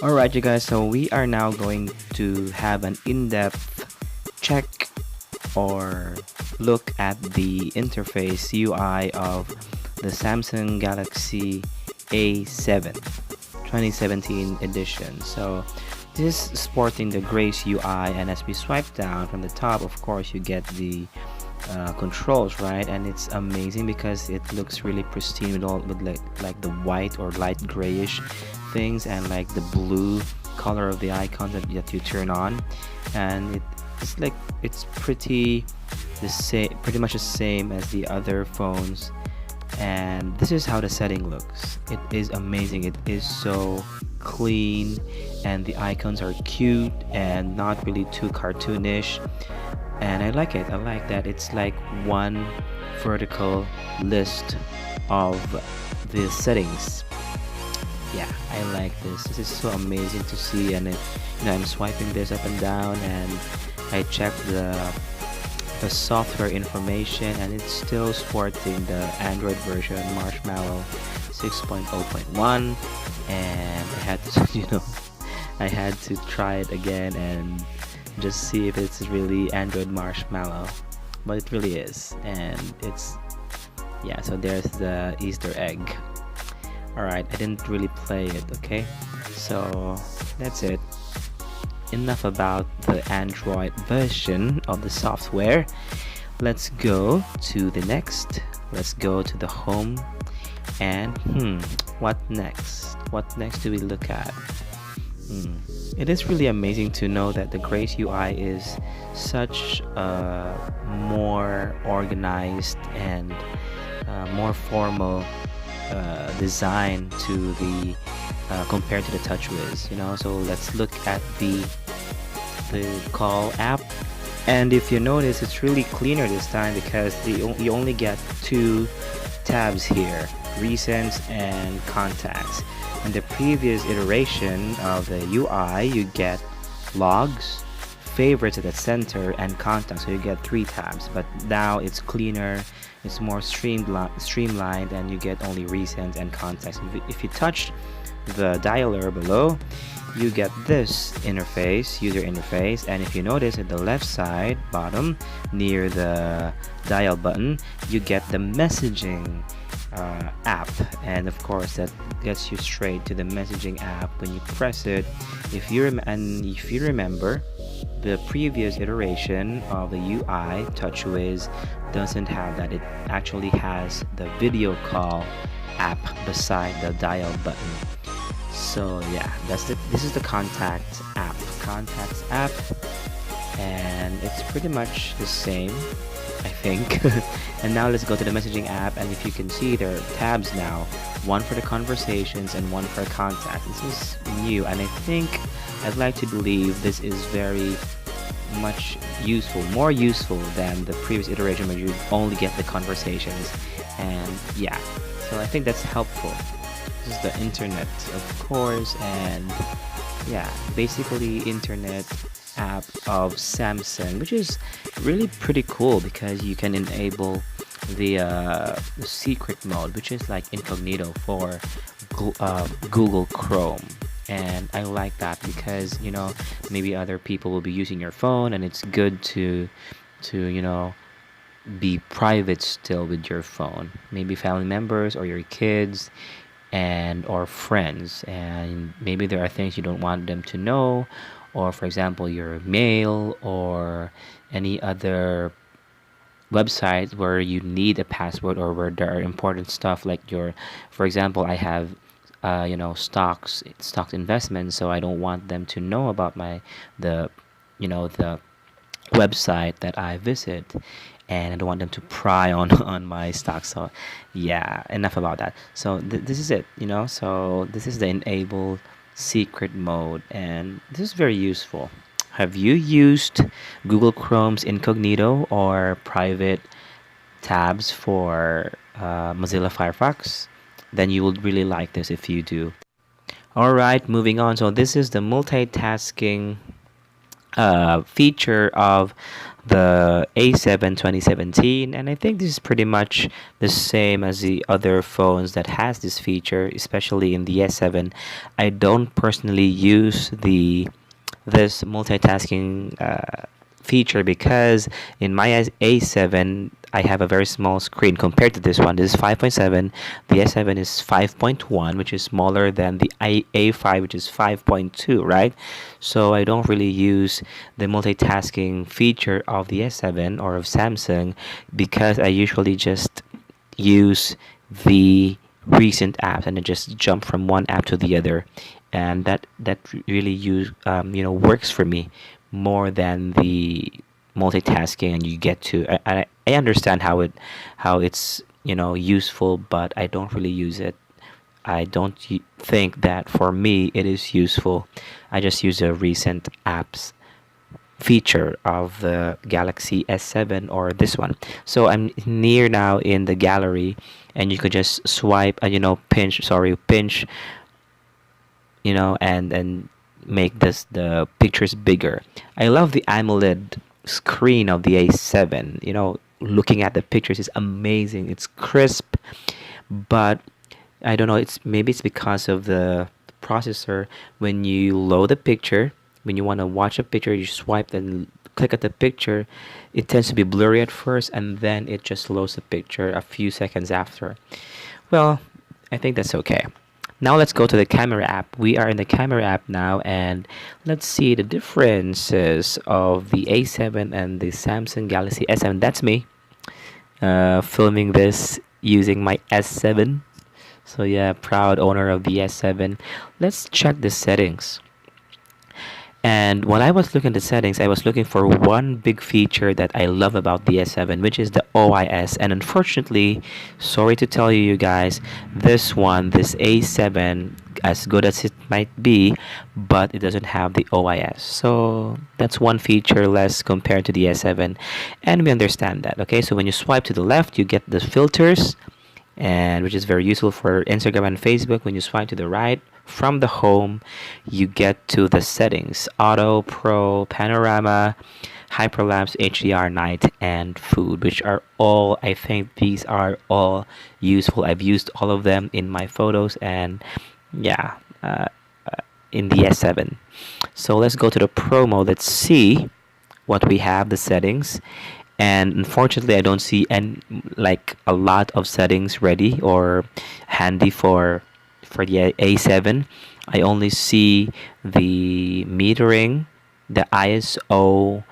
Alright, you guys, so we are now going to have an in-depth check or look at the interface UI of the Samsung Galaxy A7 2017 edition. So this is sporting the Grace UI, and as we swipe down from the top, of course, you get the controls, right? And it's amazing because it looks really pristine with all with like the white or light grayish things and like the blue color of the icons that you turn on, and it's like it's pretty much the same as the other phones. And this is how the setting looks. It is amazing. It is so clean, and the icons are cute and not really too cartoonish, and I like it. I like that it's like one vertical list of the settings. Yeah, I like this is so amazing to see. And I'm swiping this up and down, and I check the software information, and it's still sporting the Android version Marshmallow 6.0.1. And I had to I had to try it again and just see if it's really Android Marshmallow, but it really is. And it's, yeah, so there's the Easter egg. Alright, I didn't really play it, okay? So that's it. Enough about the Android version of the software. Let's go to the next. Let's go to the home. And what next? What next do we look at? It is really amazing to know that the Grace UI is such a more organized and more formal design to the compared to the TouchWiz. So let's look at the call app, and if you notice, it's really cleaner this time because you only get two tabs here: recents and contacts. In the previous iteration of the UI, you get logs, favorites at the center, and contacts, so you get three tabs. But now it's cleaner, it's more streamlined, and you get only recents and contacts. If you touch the dialer below, you get this user interface. And if you notice at the left side bottom near the dial button, you get the messaging app, and of course that gets you straight to the messaging app when you press it. If you remember, the previous iteration of the UI, TouchWiz, doesn't have that. It actually has the video call app beside the dial button. So yeah, this is the contacts app, and it's pretty much the same, I think. And now let's go to the messaging app, and if you can see, there are tabs now, one for the conversations and one for contacts. This is new, and I think I'd like to believe this is very much more useful than the previous iteration where you only get the conversations. And yeah, so I think that's helpful. This is the internet, of course, and yeah, basically internet app of Samsung, which is really pretty cool because you can enable the secret mode, which is like incognito for Google Chrome. And I like that because maybe other people will be using your phone, and it's good to be private still with your phone, maybe family members or your kids or friends, and maybe there are things you don't want them to know, or for example your mail or any other website where you need a password, or where there are important stuff like for example, I have stocks investments, so I don't want them to know about the website that I visit, and I don't want them to pry on on my stocks. So yeah, enough about that. So this is it. So this is the enable secret mode, and this is very useful. Have you used Google Chrome's incognito or private tabs for Mozilla Firefox? Then you will really like this if you do. Alright, moving on. So this is the multitasking feature of the A7 2017, and I think this is pretty much the same as the other phones that has this feature, especially in the S7. I don't personally use the this multitasking feature because in my A7 I have a very small screen compared to this one. This is 5.7. The S7 is 5.1, which is smaller than the A5, which is 5.2, right? So I don't really use the multitasking feature of the S7 or of Samsung because I usually just use the recent apps and I just jump from one app to the other, and that really works for me more than the multitasking. And you get to I understand how it's useful, but I don't really use it. I don't think that for me it is useful. I just use the recent apps feature of the Galaxy S7 or this one. So I'm near now in the gallery, and you could just swipe, pinch, and make the pictures bigger. I love the AMOLED screen of the A7. Looking at the pictures is amazing. It's crisp, but I don't know. Maybe it's because of the processor. When you load a picture, when you want to watch a picture, you swipe and click at the picture. It tends to be blurry at first, and then it just loads the picture a few seconds after. Well, I think that's okay. Now let's go to the camera app. We are in the camera app now, and let's see the differences of the A7 and the Samsung Galaxy S7. That's me filming this using my S7. So yeah, proud owner of the S7. Let's check the settings. And when I was looking at the settings, I was looking for one big feature that I love about the S7, which is the OIS. And unfortunately, sorry to tell you guys, this A7, as good as it might be, but it doesn't have the OIS. So that's one feature less compared to the S7. And we understand that, okay? So when you swipe to the left, you get the filters, and which is very useful for Instagram and Facebook. When you swipe to the right, from the home, you get to the settings: auto, pro, panorama, hyperlapse, HDR, night, and food, which are all, I think these are all useful. I've used all of them in my photos, and yeah, in the S7. So let's go to the pro mode. Let's see what we have, the settings. And unfortunately, I don't see any, like, a lot of settings ready or handy for the A7. I only see the metering, the ISO,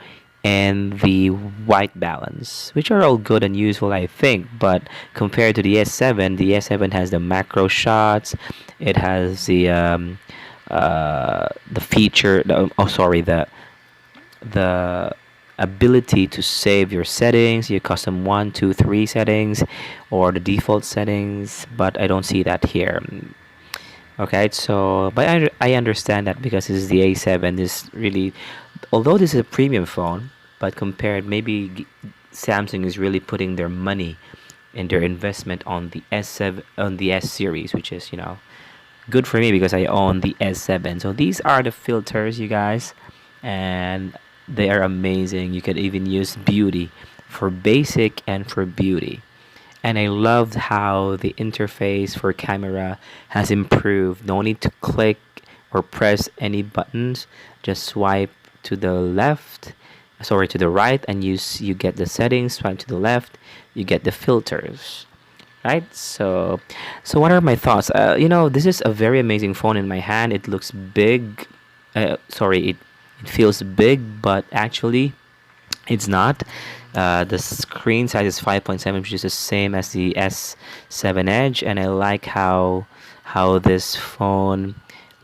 and the white balance, which are all good and useful, I think. But compared to the S7 has the macro shots. It has the feature. The ability to save your settings, your custom 1, 2, 3 settings, or the default settings. But I don't see that here. Okay, so but I understand that because this is the A7. This really, although this is a premium phone, but compared, maybe Samsung is really putting their money and their investment on the S7, on the S series, which is good for me because I own the S7. So these are the filters, you guys, and they are amazing. You could even use beauty for basic and for beauty. And I loved how the interface for camera has improved. No need to click or press any buttons. Just swipe to the left, sorry, to the right, and you get the settings. Swipe to the left, you get the filters. Right? So what are my thoughts? This is a very amazing phone in my hand. It looks big. It feels big, but actually it's not. The screen size is 5.7, which is the same as the S7 Edge, and I like how this phone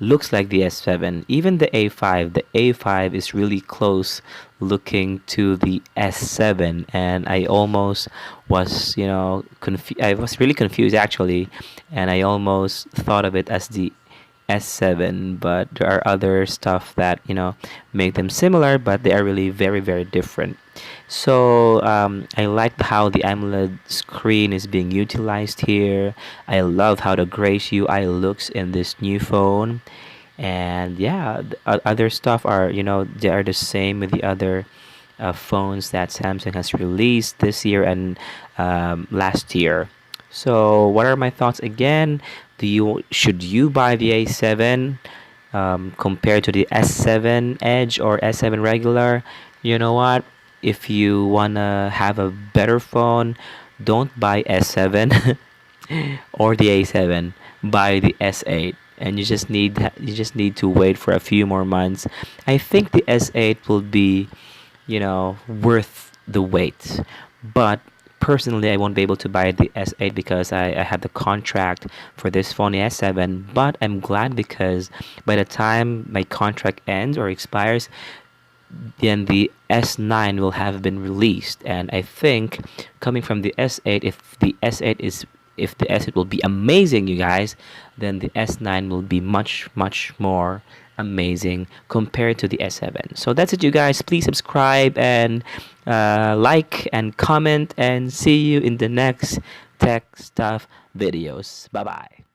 looks like the S7. Even the A5 is really close looking to the S7, and I almost was, I was really confused actually, and I almost thought of it as the S7, but there are other stuff that make them similar, but they are really very, very different. So I like how the AMOLED screen is being utilized here. I love how the gray UI looks in this new phone, And yeah, other stuff are, they are the same with the other phones that Samsung has released this year and last year. So what are my thoughts again? Should you buy the A7 compared to the S7 Edge or S7 regular? You know what? If you wanna have a better phone, don't buy S7 or the A7. Buy the S8, and you just need to wait for a few more months. I think the S8 will be, worth the wait. But personally, I won't be able to buy the S8 because I have the contract for this phone, the S7. But I'm glad because by the time my contract ends or expires, then the S9 will have been released. And I think coming from the S8, if the S8 will be amazing, you guys, then the S9 will be much much more amazing compared to the S7. So that's it, you guys. Please subscribe and like and comment, and see you in the next tech stuff videos. Bye bye.